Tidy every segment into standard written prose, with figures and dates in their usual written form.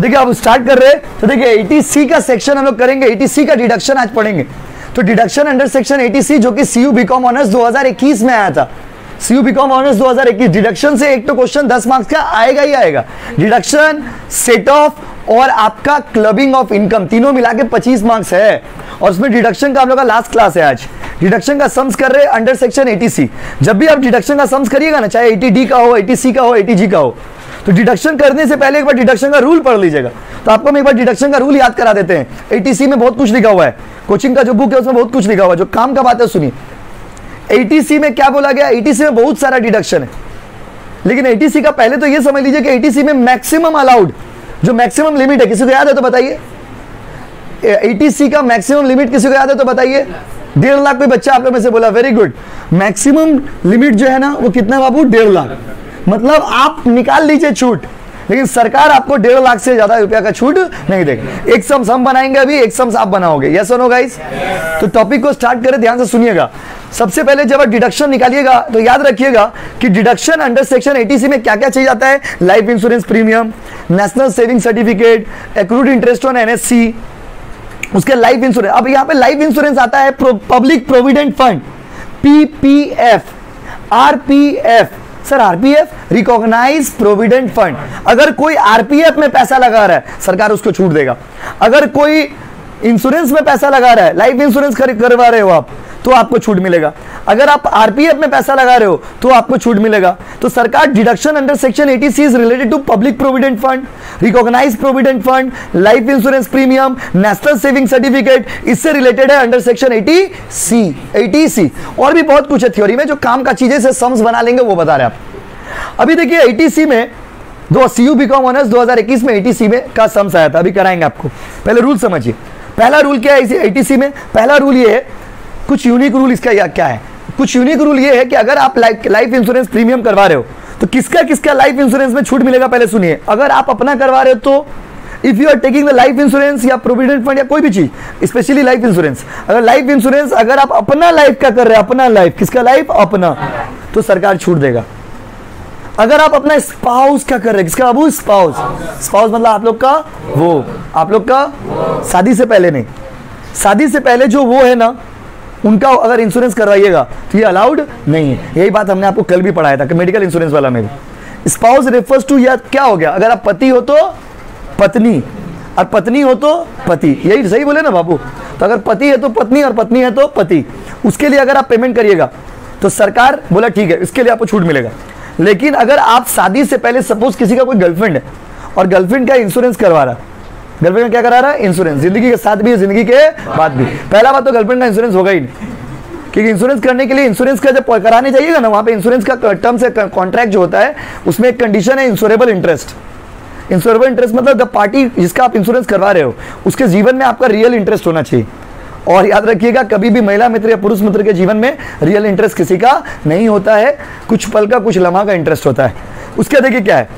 देखिए आप स्टार्ट कर रहे हैं तो देखिए 80C का सेक्शन हम लोग करेंगे, 80C का डिडक्शन आज पढ़ेंगे। तो डिडक्शन अंडर सेक्शन 80C जो कि CU बीकॉम ऑनर्स 2021 में आया था, CU बीकॉम ऑनर्स 2021। डिडक्शन से एक तो क्वेश्चन 10 मार्क्स का आएगा ही आएगा। डिडक्शन, सेट ऑफ और आपका क्लबिंग ऑफ इनकम तीनों मिला के 25 मार्क्स है, और उसमें डिडक्शन का हम लोग का लास्ट क्लास है आज। डिडक्शन का सम्स कर रहे हैं अंडर सेक्शन 80C। जब भी आप डिडक्शन का सम्स करिएगा ना, चाहे 80D का हो, 80C का हो, 80G का हो, तो डिडक्शन करने से पहले एक बार डिडक्शन का रूल पढ़ लीजिएगा। तो आपको हम एक बार डिडक्शन का रूल याद करा देते हैं। 80C में बहुत कुछ लिखा हुआ है, कोचिंग का जो बुक है उसमें बहुत कुछ लिखा हुआ है, जो काम का बात है सुनिए। 80C में क्या बोला गया, 80C में बहुत सारा डिडक्शन है, लेकिन 80C का पहले तो ये समझ लीजिए कि 80C में मैक्सिमम अलाउड, जो मैक्सिमम लिमिट है, किसी को याद है तो बताइए। 80C का मैक्सिमम लिमिट किसी को याद है तो बताइए। 1.5 लाख कोई बच्चा आप लोग में से बोला, वेरी गुड। मैक्सिमम लिमिट जो है ना वो कितना बाबू, 1.5 लाख। मतलब आप निकाल लीजिए छूट, लेकिन सरकार आपको 1.5 लाख से ज्यादा रुपया का छूट नहीं देगी। एक सम्स हम बनाएंगे अभी, एक सम्स आप बनाओगे, यस और नो गाइस। तो टॉपिक को स्टार्ट करें, ध्यान से सुनिएगा। सबसे पहले जब आप डिडक्शन निकालिएगा तो याद रखिएगा कि डिडक्शन अंडर सेक्शन 80C में क्या क्या चाहिए जाता है। Life insurance premium, national saving certificate, accrued interest on NSC, उसके लाइफ इंश्योरेंस। अब यहाँ पे लाइफ इंश्योरेंस आता है public provident fund, PPF, RPF। Sir RPF recognise provident fund. अगर कोई RPF में पैसा लगा रहा है सरकार उसको छूट देगा। अगर कोई इंश्योरेंस में पैसा लगा रहा है, लाइफ इंश्योरेंस करवा रहे हो आप, तो आपको छूट मिलेगा। अगर आप RPF में पैसा लगा रहे हो तो आपको छूट मिलेगा। तो सरकार deduction under section 80C is related to public provident fund, recognise provident fund, life insurance premium, national saving certificate, इससे रिलेटेड है अंडर सेक्शन 80C। और भी बहुत कुछ है थ्योरी में, जो काम का चीजें से सम्स बना लेंगे वो बता रहे हैं आप। अभी देखिए 80C में CU बीकॉम ऑनर्स 2021 में 80C में का सम्स आया था, अभी कराएंगे आपको। पहले रूल समझिए। पहला रूल क्या है इसे 80C में, पहला रूल ये है, कुछ यूनिक रूल इसका क्या है। कुछ यूनिक रूल ये है कि अगर आप लाइफ इंश्योरेंस प्रीमियम करवा रहे हो तो किसका किसका लाइफ इंश्योरेंस में छूट मिलेगा पहले सुनिए। अगर आप अपना करवा रहे हो तो if you are taking the life insurance या प्रोविडेंट फंड या कोई भी चीज, स्पेशली लाइफ इंश्योरेंस, अगर लाइफ इंश्योरेंस अगर आप अपना लाइफ का कर रहे हैं, अपना लाइफ, किसका लाइफ, अपना, तो सरकार छूट देगा। अगर आप अपना स्पाउस का कर रहे हैं, किसका बाबू, स्पाउस, स्पाउस मतलब आप लोग का वो, आप लोग का शादी से पहले नहीं, शादी से पहले जो वो है ना, उनका अगर इंश्योरेंस करवाइएगा तो ये अलाउड नहीं है। यही बात हमने आपको कल भी पढ़ाया था कि मेडिकल इंश्योरेंस वाला में भी। स्पाउस रेफर्स टू, या क्या हो गया, अगर आप पति हो तो पत्नी, और पत्नी हो तो पति, यही सही बोले ना बाबू। तो अगर पति है तो पत्नी और पत्नी है तो पति, उसके लिए अगर आप पेमेंट करिएगा तो सरकार बोला ठीक है, इसके लिए आपको छूट मिलेगा। लेकिन अगर आप शादी से पहले, सपोज किसी का कोई गर्लफ्रेंड है और गर्लफ्रेंड का इंश्योरेंस करवा रहा है, गर्लफ्रेंड का क्या करा रहा है, इंश्योरेंस, जिंदगी के साथ भी जिंदगी के बाद भी। पहला बात तो गर्लफ्रेंड का इंश्योरेंस होगा ही नहीं, क्योंकि इंश्योरेंस करने के लिए इंश्योरेंस का जब कराने जाइएगा ना, वहां पे इंश्योरेंस का टर्म्स है, कॉन्ट्रैक्ट जो होता है उसमें एक कंडीशन है इंश्योरेबल इंटरेस्ट। इंश्योरेबल इंटरेस्ट मतलब द पार्टी जिसका आप इंश्योरेंस करवा रहे हो उसके जीवन में आपका रियल इंटरेस्ट होना चाहिए। और याद रखिएगा कभी भी महिला मित्र या पुरुष मित्र के जीवन में रियल इंटरेस्ट किसी का नहीं होता है, कुछ पल का कुछ लम्हा का इंटरेस्ट होता है। उसके देखिए क्या है,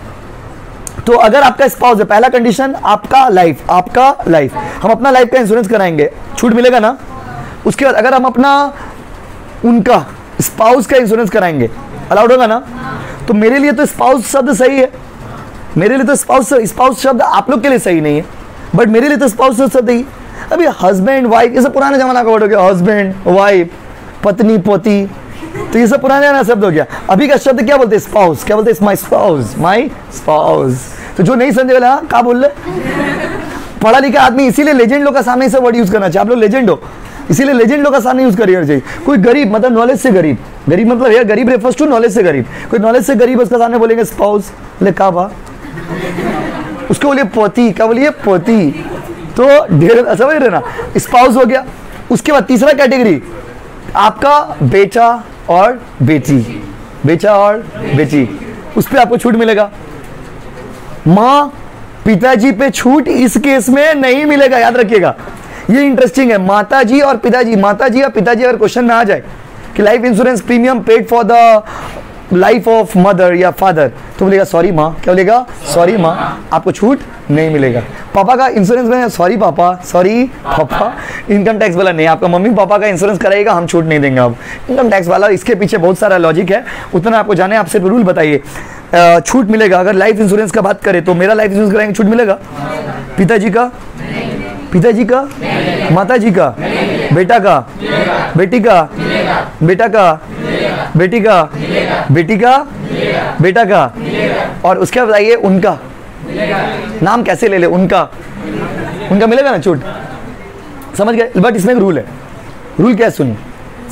तो अगर आपका स्पाउस है, पहला कंडीशन आपका लाइफ, आपका लाइफ, हम अपना लाइफ का इंश्योरेंस कराएंगे, छूट मिलेगा ना। उसके बाद अगर हम अपना उनका स्पाउस का इंश्योरेंस कराएंगे, अलाउड होगा ना। तो मेरे लिए तो स्पाउस शब्द सही है, मेरे लिए तो स्पाउस शब्द आप लोग के लिए सही नहीं है, बट मेरे लिए तो स्पाउस शब्द सही। अभी हस्बैंड वाइफ ये सब पुराने जमाना का वर्ड हो गया, हस्बैंड वाइफ, पत्नी पोती, तो ये सब पुराने ना शब्द हो गया। अभी का शब्द क्या बोलते हैं, स्पाउस, क्या बोलते हैं, माई स्पाउस, माई स्पाउस। तो जो नहीं समझे वाला क्या बोल रहे, पढ़ा लिखा आदमी, इसीलिए लेजेंड लोग का सामने सब वर्ड यूज करना चाहिए। आप लोग लेजेंड हो, इसीलिए लेजेंड लोग का सामने यूज करिए चाहिए। कोई गरीब मतलब नॉलेज से गरीब, गरीब मतलब यार गरीब रेफर्स टू नॉलेज से गरीब, कोई नॉलेज से गरीब उसका सामने बोलेंगे स्पाउस, ले का बा, उसको बोलिए पोती, क्या बोलिए पोती, तो ढेर समझ रहे ना, स्पाउस हो गया। उसके बाद तीसरा कैटेगरी आपका बेटा और बेटी, बेटा और बेटी, उस पर आपको छूट मिलेगा। माँ पिताजी पे छूट इस केस में नहीं मिलेगा, याद रखिएगा, ये इंटरेस्टिंग है। माताजी और पिताजी, माताजी और पिताजी अगर क्वेश्चन में आ जाए कि life insurance premium paid for the life of mother या फादर, तो बोलेगा सॉरी माँ, क्या बोलेगा, सॉरी माँ, आपको छूट नहीं मिलेगा। पापा का इंश्योरेंस में सॉरी पापा, सॉरी पापा। इनकम टैक्स वाला नहीं, आपका मम्मी पापा का इंश्योरेंस कराएगा, हम छूट नहीं देंगे। अब इनकम टैक्स वाला, इसके पीछे बहुत सारा लॉजिक है, उतना आपको जाने, आपसे रूल बताइए। छूट मिलेगा? अगर लाइफ इंश्योरेंस का बात करें तो मेरा लाइफ इंश्योरेंस कराएंगे छूट मिलेगा? पिताजी का, पिताजी का, माताजी का, बेटा का, बेटी का, बेटा का, बेटी का, बेटी का, बेटा का, और उसके बताइए उनका नाम कैसे ले ले, उनका मिलेगा ना छूट? समझ गए? बट इसमें एक रूल है। रूल क्या है सुनिए,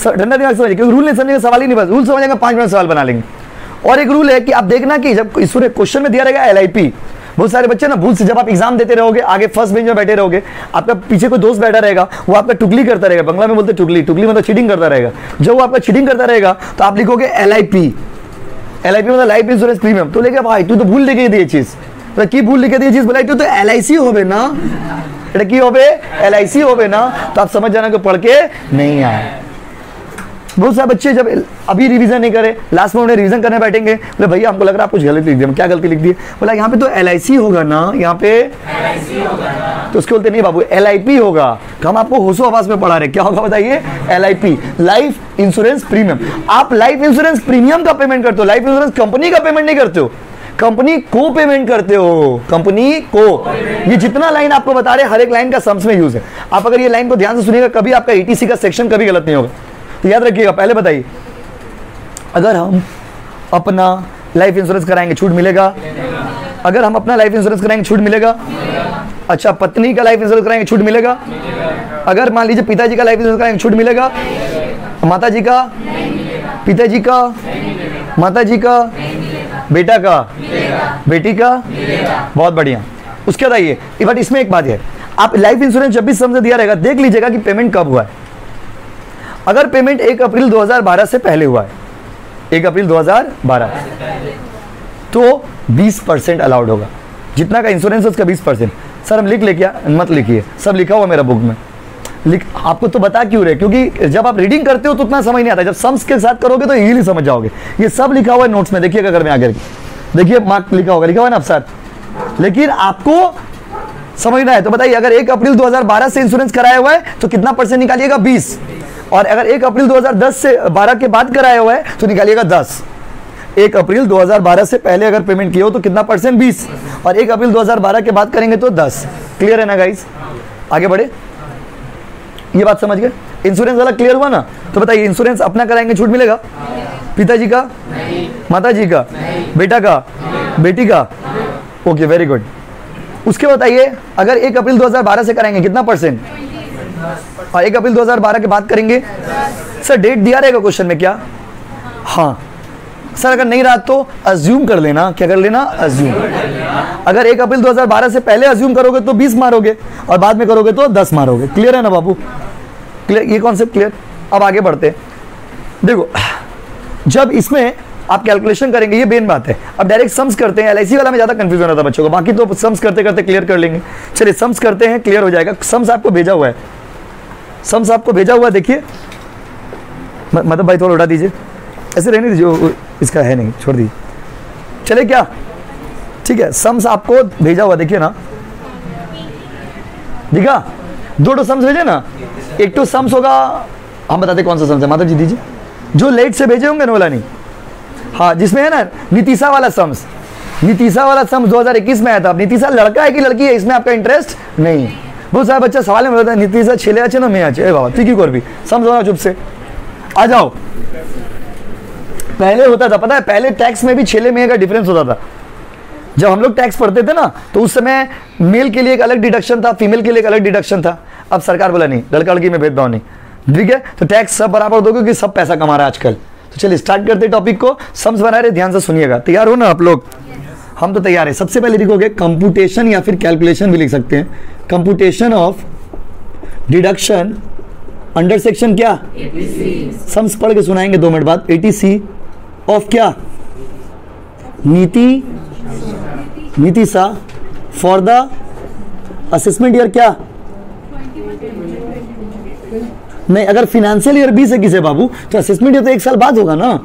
ठंडा दिमाग समझिए, क्योंकि रूल नहीं समझने का सवाल ही नहीं, बस रूल समझेंगे 5 मिनट सवाल बना लेंगे। और एक रूल है कि आप देखना कि जब इस क्वेश्चन में दिया रहेगा LIP, बहुत सारे बच्चे ना भूल से, जब आप एग्जाम देते रहोगे, आगे फर्स्ट बेंच में बैठे रहोगे, आपका पीछे कोई दोस्त बैठा रहेगा, वो आपका टुकली करता रहेगा, बंगला में बोलते टुकली, टुकली मतलब चीटिंग करता रहेगा। जब वो आपका चीटिंग करता रहेगा तो आप लिखोगे LIP मतलब लाइफ इंश्योरेंस प्रीमियम। तो लेके भाई तू तो भूल लिखे दी चीज, तो की भूल लिखे दी चीज बोला तो LIC होवे ना, की होवे LIC होवे ना, तो आप समझ जाना कि पढ़ के नहीं आए। बहुत सारे बच्चे जब अभी रिवीजन नहीं करे, लास्ट में उन्हें रिवीजन करने बैठेंगे, बोले भैया हमको लग रहा है आप कुछ गलत लिख दिया। क्या गलती लिख दी? बोला यहाँ पे तो LIC होगा ना, यहाँ पे LIC होगा ना, तो उसके बोलते नहीं बाबू LIP होगा। हम आपको होशो आवाज में पढ़ा रहे, क्या होगा बताइए? LIP life insurance premium. आप लाइफ इंश्योरेंस प्रीमियम का पेमेंट करते हो, लाइफ इंश्योरेंस कंपनी का पेमेंट नहीं करते हो, कंपनी को पेमेंट करते हो, कंपनी को। ये जितना लाइन आपको बता रहे हर एक लाइन का सम्स में यूज है। आप अगर ये लाइन को ध्यान से सुनिएगा, कभी आपका ETC का सेक्शन कभी गलत नहीं होगा। तो याद रखिएगा, पहले बताइए, अगर हम अपना लाइफ इंश्योरेंस कराएंगे छूट मिलेगा? अगर हम अपना लाइफ इंश्योरेंस कराएंगे छूट मिलेगा? अच्छा, पत्नी का लाइफ इंश्योरेंस कराएंगे छूट मिलेगा? अगर मान लीजिए पिताजी का लाइफ इंश्योरेंस कराएंगे छूट मिलेगा? माताजी का, पिताजी का, माताजी का, बेटा का, बेटी का, बहुत बढ़िया। उसके बाद आइए, बट इसमें एक बात है, आप लाइफ इंश्योरेंस जब भी समझ दिया रहेगा देख लीजिएगा कि पेमेंट कब हुआ है। अगर पेमेंट 1 अप्रैल 2012 से पहले हुआ है, 1 अप्रैल 2012, तो 20% अलाउड होगा। जितना का इंश्योरेंस है उसका 20%। सर हम लिख ले क्या? मत लिखिए, सब लिखा हुआ मेरा बुक में। आपको तो बता क्यों रहे, क्योंकि जब आप रीडिंग करते हो तो उतना समझ नहीं आता, जब सम्स के साथ करोगे तो इजीली समझ जाओगे। ये सब लिखा हुआ है नोट्स में, देखिएगा घर में आकर देखिए, मार्क लिखा होगा, लिखा हुआ है ना आप साथ। लेकिन आपको समझना है, तो बताइए अगर 1 अप्रैल 2012 से इंश्योरेंस कराया हुआ है तो कितना परसेंट निकालिएगा? 20। और अगर 1 अप्रैल 2010 से 12 के बाद कराया हुआ है तो निकालिएगा 10। 1 अप्रैल 2012 से पहले अगर पेमेंट किया हो तो कितना परसेंट? 20। और 1 अप्रैल 2012 के बाद करेंगे तो 10। क्लियर है ना गाइस? आगे बढ़े, ये बात समझ गए? इंश्योरेंस वाला क्लियर हुआ ना? तो बताइए इंश्योरेंस अपना कराएंगे छूट मिलेगा? पिताजी का, माताजी का, बेटा का, बेटी का, ओके वेरी गुड। उसके बताइए अगर 1 अप्रैल 2012 से कराएंगे कितना परसेंट? और 1 अप्रैल 2012 के बाद करेंगे? सर डेट दिया रहेगा क्वेश्चन में क्या? हाँ सर, अगर नहीं रहा तो अज्यूम कर लेना। क्या कर लेना? अज्यूम। अगर 1 अप्रैल 2012 से पहले अज्यूम करोगे तो 20 मारोगे और बाद में करोगे तो 10 मारोगे। क्लियर है ना बाबू? क्लियर, ये कॉन्सेप्ट क्लियर? अब आगे बढ़ते। देखो जब इसमें आप कैलकुलेशन करेंगे, ये मेन बात है। अब डायरेक्ट सम्स करते हैं, LIC वाला में ज्यादा कंफ्यूजन होता है बच्चों को, बाकी तो सम्स करते करते क्लियर कर लेंगे। चलिए सम्स करते हैं, क्लियर हो जाएगा। सम्स आपको भेजा हुआ है, सम्स आपको भेजा हुआ है, देखिए। मतलब भाई थोड़ा उठा दीजिए, ऐसे रहने दीजिए, इसका है नहीं, छोड़ दीजिए। चले क्या? ठीक है, सम्स आपको भेजा हुआ, देखिए ना, दिखा? 2 सम्स भेजे ना, एक तो सम्स होगा, हम बताते कौन सा सम्स है, माता जी दीजिए। जो लेट से भेजे होंगे ना वाला नहीं, हाँ जिसमें है ना नीतिशा वाला सम्स, नीतिशा वाला सम्स 2021 में आया था। अब नीतिशा लड़का है कि लड़की है इसमें आपका इंटरेस्ट नहीं। बहुत सारा बच्चा सवाल में बोलता है नीतिशा छेले अच्छे ना मैं अच्छे, बाबा ठीक ही कर भी सम्स होना, चुप से आ जाओ। पहले होता था, पता है, पहले टैक्स में भी छेले में का डिफरेंस होता था। जब हम लोग टैक्स पढ़ते थे ना तो उस समय मेल के लिए एक अलग डिडक्शन था, फीमेल के लिए एक अलग डिडक्शन था। अब सरकार बोला नहीं, लड़का लड़की में भेदभाव नहीं, ठीक है, तो टैक्स सब बराबर दो क्योंकि सब पैसा कमा रहा है आजकल। तो चलिए स्टार्ट करते टॉपिक को। सम्स बना रहे, ध्यान से सुनिएगा। तैयार हो ना आप लोग? हम तो तैयार है। सबसे पहले लिखोगे कंप्यूटेशन या फिर कैलकुलेशन भी लिख सकते हैं। Computation of deduction under section क्या? सम्स पढ़ के सुनाएंगे 2 मिनट बाद। ATC ऑफ क्या? Nitisha for the assessment year क्या? नहीं, अगर फाइनेंशियल ईयर 20 21 है बाबू तो असेसमेंट ईयर तो 1 साल बाद होगा ना।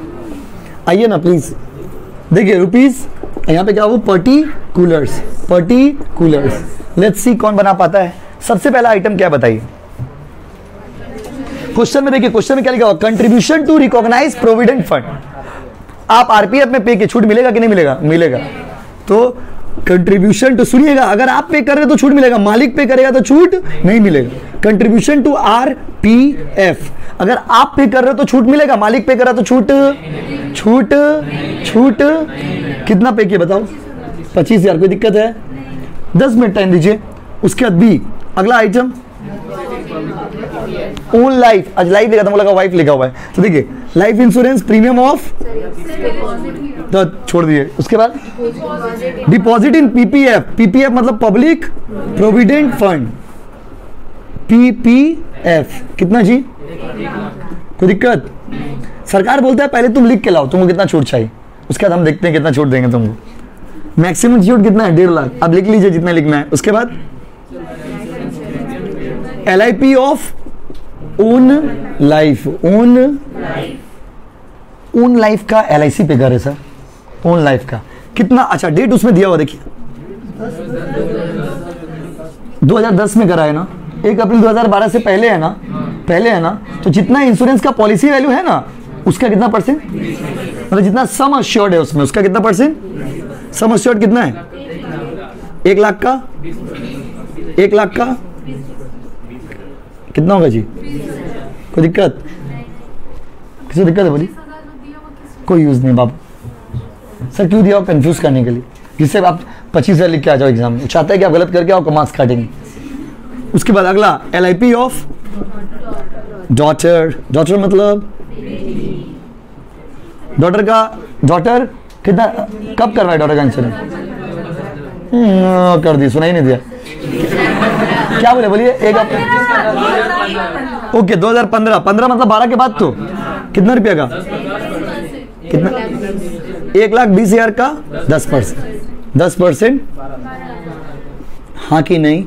आइए ना प्लीज, देखिए रुपीज, यहाँ पे क्या हो? Particulars, particulars. लेट्स सी कौन बना पाता है। सबसे पहला आइटम क्या बताइए क्वेश्चन में? देखिए क्वेश्चन में क्या लिखा हुआ? Contribution to recognise provident fund. आप आरपीएफ में पे किए, छूट मिलेगा कि नहीं मिलेगा? मिलेगा। तो कंट्रीब्यूशन टू, सुनिएगा, अगर आप पे कर रहे हो तो छूट मिलेगा, मालिक पे करेगा तो छूट नहीं मिलेगा। कंट्रीब्यूशन टू आरपीएफ, अगर आप पे कर रहे हो तो छूट मिलेगा, मालिक पे कर रहा तो छूट छूट छूट कितना पे किया बताओ? 25,000। कोई दिक्कत है? 10 मिनट टाइम दीजिए। उसके बाद बी, अगला आइटम ओन लाइफ। आज लाइफ लिखा था, मुझे लगा वाइफ लिखा हुआ है। तो देखिए लाइफ इंश्योरेंस प्रीमियम ऑफ, तो छोड़ दिए। उसके बाद डिपॉजिट इन पीपीएफ। पीपीएफ मतलब पब्लिक प्रोविडेंट फंड। पीपीएफ कितना जी? कोई दिक्कत? सरकार बोलता है पहले तुम लिख के लाओ तुमको कितना छूट चाहिए, उसके बाद हम देखते हैं कितना छूट देंगे तुमको। मैक्सिमम छूट कितना है? 1.5 लाख। अब लिख लीजिए जितना लिखना है। उसके बाद LIP of own life. Own life का LIC पे कर है सर, ओन लाइफ का कितना? अच्छा डेट उसमें दिया हुआ देखिए, 2010 में करा है ना, 1 अप्रैल 2012 से पहले है ना, पहले है ना। तो जितना इंश्योरेंस का पॉलिसी वैल्यू है ना उसका कितना परसेंट, मतलब जितना सम अश्योर्ड है उसमें उसका कितना परसेंट? सम अश्योर्ड कितना है? 1 लाख का, 1 लाख का कितना होगा जी? कोई दिक्कत? किसी दिक्कत है बोली? कोई यूज नहीं बाबू। सर क्यों दिया? कंफ्यूज करने के लिए, जिससे आप 25,000 लिख के आ जाओ एग्जाम में। चाहता है कि आप गलत करके आओ, मार्क्स काटेंगे। उसके बाद अगला LIP ऑफ डॉटर। डॉटर मतलब डॉटर का, डॉटर कितना, कब करवाए डॉटर का इंश्योरेंस? कर दी, सुना ही नहीं दिया। क्या बोले? बोलिए। 1 अप्रैल, ओके 2015। 15 मतलब 12 के बाद। तो कितना रुपया का? कितना? 1,20,000 का 10%। 10%, हाँ कि नहीं?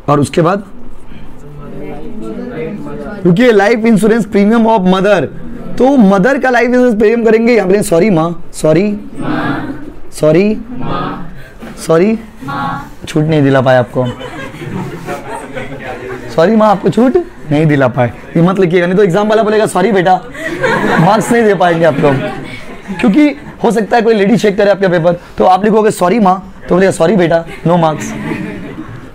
और उसके बाद रुकिए, life insurance premium of mother. तो मदर का लाइफ इंश्योरेंस प्रीमियम करेंगे, यहाँ पे सॉरी माँ, सॉरी सॉरी सॉरी, छूट नहीं दिला पाए आपको, सॉरी माँ आपको छूट नहीं दिला पाए। ये मत लिखिएगा, नहीं तो एग्जाम वाला बोलेगा सॉरी बेटा, मार्क्स नहीं दे पाएंगे आपको। क्योंकि हो सकता है कोई लेडी चेक करे आपका पेपर, तो आप लिखोगे सॉरी माँ, तो बोलेगा सॉरी बेटा, नो मार्क्स।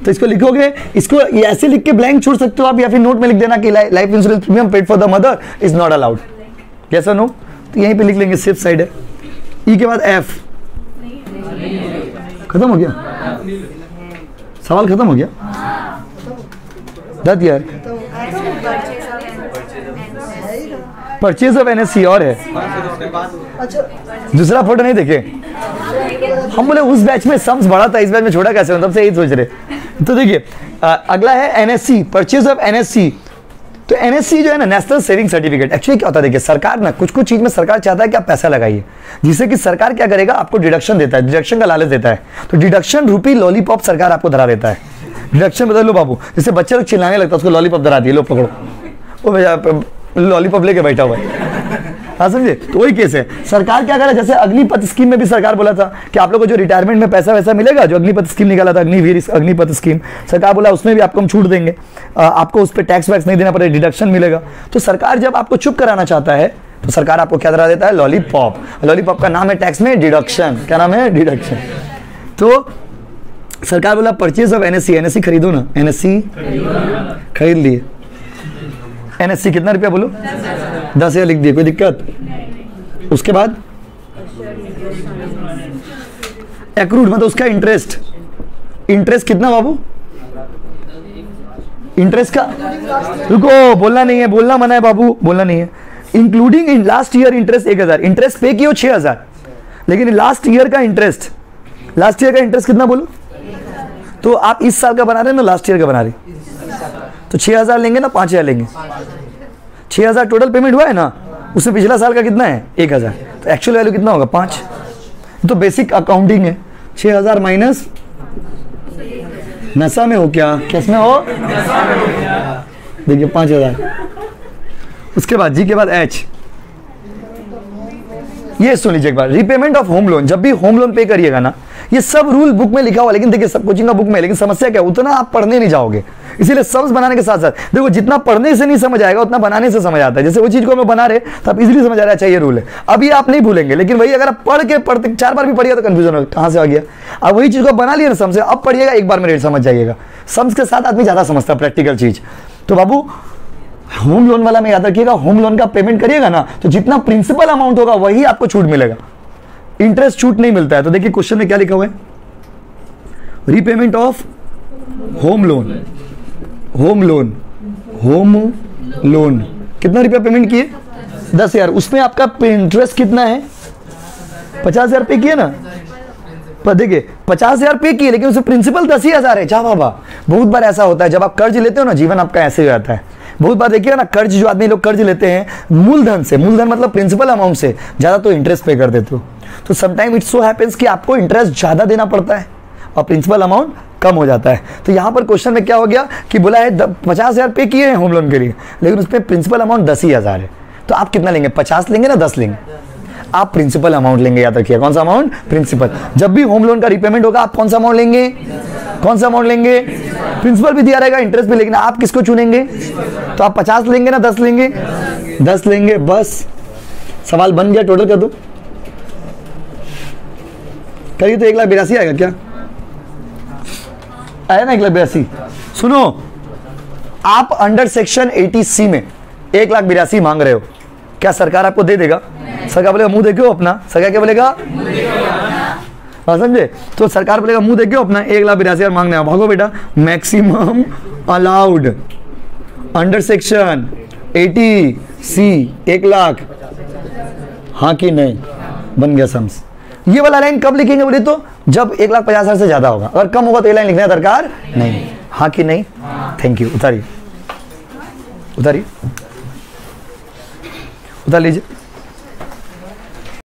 तो इसको लिखोगे, इसको ऐसे लिख के ब्लैंक छोड़ सकते हो आप, या फिर नोट में लिख देना कि life insurance premium paid for the mother is not allowed. कैसा नो? तो यहीं पे लिख लेंगे, सेफ साइड है। ई के बाद एफ। खत्म हो गया सवाल? खत्म हो गया? दत यार, परचेज ऑफ NSC और है। दूसरा फोटो नहीं देखे? हम बोले उस बैच में सम्स बड़ा था, इस बैच में छोटा कैसे? तब से यही सोच रहे। तो देखिए अगला है NSC, परचेज ऑफ NSC। तो NSC जो है ना, नेशनल सेविंग सर्टिफिकेट। एक्चुअली क्या होता है, देखिए सरकार ना कुछ कुछ चीज में सरकार चाहता है कि आप पैसा लगाइए, जिससे कि सरकार क्या करेगा, आपको डिडक्शन देता है, डिडक्शन का लालच देता है। तो डिडक्शन रूपी लॉलीपॉप सरकार आपको धरा देता है। डिडक्शन बदल लो बाबू, जैसे बच्चे लोग चिल्लाने लगता है उसको लॉलीपॉप धरा दिए, लो पकड़ो, वो भैया लॉलीपॉप लेके बैठा हुआ है। हाँ समझे? तो वही केस है। सरकार क्या करे, जैसे अग्निपथ स्कीम में भी सरकार बोला था कि आप लोगों को जो रिटायरमेंट में पैसा वैसा मिलेगा, जो अग्निपथ स्कीम निकाला था, अग्निपथ स्कीम, सरकार बोला उसमें भी आपको हम छूट देंगे, आपको उस पर टैक्स वैक्स नहीं देना पड़ेगा, डिडक्शन मिलेगा। तो सरकार जब आपको चुप कराना चाहता है तो सरकार आपको क्या धरा देता है? लॉलीपॉप। लॉलीपॉप का नाम है टैक्स में डिडक्शन। क्या नाम है? डिडक्शन। तो सरकार बोला परचेज ऑफ NSC, NSC खरीदो ना, NSC खरीद लिए। NSC कितना रुपया बोलो? 10,000 लिख दिए, कोई दिक्कत? उसके बाद एक्रूड मतलब उसका इंटरेस्ट। इंटरेस्ट कितना बाबू? इंटरेस्ट का, रुको बोलना नहीं है, बोलना मना है बाबू, बोलना नहीं है। Including in last year interest 1,000। Interest पे किया 6,000, लेकिन लास्ट ईयर का इंटरेस्ट, लास्ट ईयर का इंटरेस्ट कितना बोलो? तो आप इस साल का बना रहे हैं ना, लास्ट ईयर का बना रहे, तो 6,000 लेंगे ना 5,000 लेंगे? 6,000 टोटल पेमेंट हुआ है ना, उसमें पिछला साल का कितना है? 1,000। तो एक्चुअल वैल्यू कितना होगा? 5। तो बेसिक अकाउंटिंग है। 6,000 माइनस, नशा में हो क्या? किसमें हो? देखिए 5,000। उसके बाद जी के बाद एच, ये सुन लीजिए एक बार, रीपेमेंट ऑफ होम लोन। जब भी होम लोन पे करिएगा ना, ये सब रूल बुक में लिखा हुआ, लेकिन देखिए सब कोचिंग का बुक में, लेकिन समस्या क्या, उतना आप पढ़ने नहीं जाओगे। इसीलिए सम्स बनाने के साथ साथ देखो, जितना पढ़ने से नहीं समझ आएगा उतना बनाने से समझ आता है। जैसे वो चीज को हम बना रहे तो आप इजीली समझ आ रहा है, अच्छा ये रूल है, अभी आप नहीं भूलेंगे, लेकिन वही अगर आप पढ़ते 4 बार भी पढ़िएगा तो कंफ्यूजन होगा कहां से आ गया। अब वही चीज को बना लिया ना सम से, अब पढ़िएगा एक बार में रेट समझ जाइएगा। सम्स के साथ आदमी ज्यादा समझता है प्रैक्टिकल चीज। तो बाबू होम लोन वाला में याद रखिएगा, होम लोन का पेमेंट करिएगा ना तो जितना प्रिंसिपल अमाउंट होगा वही आपको छूट मिलेगा, इंटरेस्ट छूट नहीं मिलता है। तो देखिए क्वेश्चन में क्या लिखा हुआ है, repayment of home loan, home loan, home loan कितना रुपया पेमेंट किए 10,000, उसमें आपका इंटरेस्ट कितना है 50,000 पे किए ना। पर देखिए 50,000 पे किए लेकिन उसमें प्रिंसिपल 10,000 है। जा बाबा, बहुत बार ऐसा होता है जब आप कर्ज लेते हो ना, जीवन आपका ऐसे हो जाता है। बहुत बार देखिएगा ना, कर्ज जो आदमी लोग कर्ज लेते हैं मूलधन से, मूलधन मतलब प्रिंसिपल अमाउंट से ज्यादा, तो इंटरेस्ट पे कर देते हो। तो समटाइम इट्स सो हैपेंस कि आपको इंटरेस्ट ज्यादा देना पड़ता है और प्रिंसिपल अमाउंट कम हो जाता है। तो यहां पर क्वेश्चन में क्या हो गया कि बोला है 50,000 पे किए हैं होम लोन के लिए, लेकिन उसमें प्रिंसिपल अमाउंट 10,000 है। तो आप कितना लेंगे, 50 लेंगे ना 10 लेंगे? आप प्रिंसिपल अमाउंट लेंगे, याद रखिए। कौन सा अमाउंट? प्रिंसिपल। जब भी होम लोन का रिपेमेंट होगा आप कौन सा अमाउंट लेंगे? कौन सा अमाउंट लेंगे? प्रिंसिपल भी दिया रहेगा, इंटरेस्ट भी, लेकिन आप किसको चुनेंगे? तो आप 50 लेंगे ना 10 लेंगे? 10 लेंगे, बस सवाल बन गया। टोटल कर दो, करिए तो 1,82,000 आएगा क्या? आया ना 1,82,000। सुनो, आप अंडर सेक्शन 80C में 1,82,000 मांग रहे हो, क्या सरकार आपको दे देगा? सरकार बोलेगा मुंह देखो अपना। सरकार क्या बोलेगा? हाँ समझे? तो सरकार बोलेगा मुंह देखो अपना, 1,82,000 मांगने हैं, भागो बेटा। Maximum allowed under section 80C 1,00,000, हाँ कि नहीं? बन गया सम्स। ये वाला लाइन कब लिखेंगे बोले तो जब 1,50,000 से ज्यादा होगा, अगर कम होगा तो ये लाइन लिखना दरकार नहीं। हाँ कि नहीं? Thank you. उतारिए, उतारिए, उतार लीजिए।